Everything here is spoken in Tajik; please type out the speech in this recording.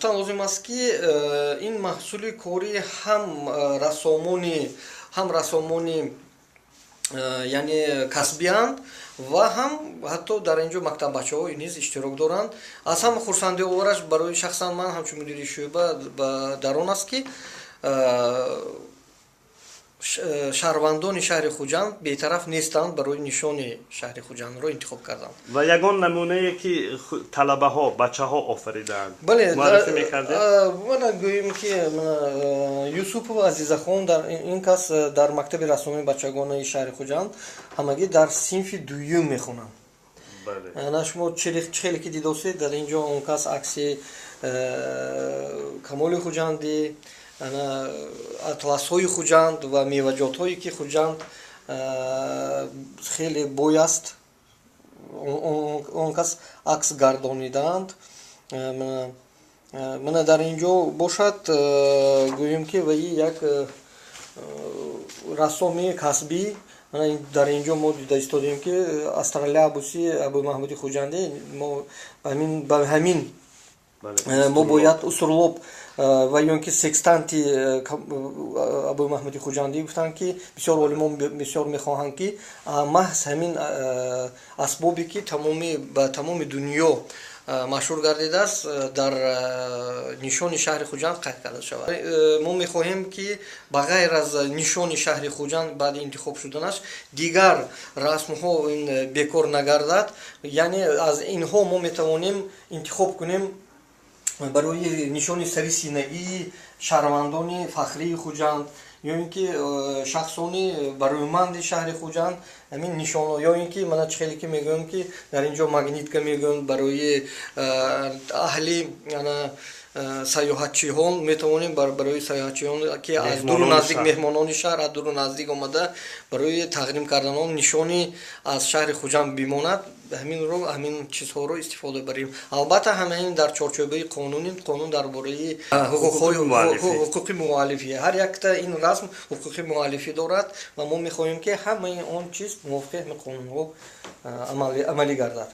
гуфтан лозим аст, ки ин маҳсули кори ҳам расомони яъне касбиянд ва ҳам ҳатто дар инҷо мактаббачаҳо низ иштирок доранд. Аз ҳама хурсандиовараш барои шахсан ман ҳамчун мудири шӯъба дар он аст, ки шаҳрвандони шаҳри Хуҷанд бетараф нестанд, барои нишони шаҳри Хуҷандро интихоб карданд. ва ягон намунае ки талабаҳо бачаҳо офариданд муаррифӣ мекардед? Мана гӯем, ки Юсупова Азизахон ин кас дар мактаби расомии бачагонаи шаҳри Хуҷанд ҳамагӣ дар синфи дуюм мехонанд. Шумо челе ки дидосед дар инҷо он кас акси Камоли Хуҷанди, атласҳои Хуҷанд ва меваҷотҳое ки Хуҷанд хеле бой аст, он кас акс гардонидаанд. Мана дар инҷо бошад гӯем, ки ваи як рассоми касбӣ. Дар инҷо мо дида истодем, ки Астралия Абуси Абумаҳмуди Хуҷандӣ ба ҳамин мо бояд Усурлоб ва ё ин ки секстанти Абумаҳмуди Хуҷандӣ гуфтанд, ки бисёр олимон бисёр мехоҳанд, ки маҳз ҳамин асбобе ки ба тамоми дунё машҳур гардидааст, дар нишони шаҳри Хуҷанд қайд карда шавад. Мо мехоҳем, ки ба ғайр аз нишони шаҳри Хуҷанд баъди интихоб шуданаш дигар расмҳо бекор нагардад. Яъне аз инҳо мо метавонем интихоб кунем барои нишони сари синаии шаҳрвандони фахрии Хуҷанд, ё ин ки шахсони бароиманди шаҳри Хуҷанд ҳамин нишонҳо, ё ин ки мана чихеле ки мегӯям, ки дар инҷо магнитка мегӯям барои аҳли саёҳатчиҳон, метавонем барои саёҳатчиҳон, ки аз дуру наздик, меҳмонони шаҳр аз дуру наздик омада барои тақдим кардани он нишони аз шаҳри Хуҷанд бимонад, ҳамин чизҳоро истифода барем. Албатта ҳама ин дар чорчӯбаи қонун дар бораи ҳуқуқи муаллифӣ. Ҳар якта ин расм ҳуқуқи муаллифӣ дорад ва мо мехоҳем, ки ҳамаи он чиз мувофиқи ҳамин қонунҳо амалӣ гардад.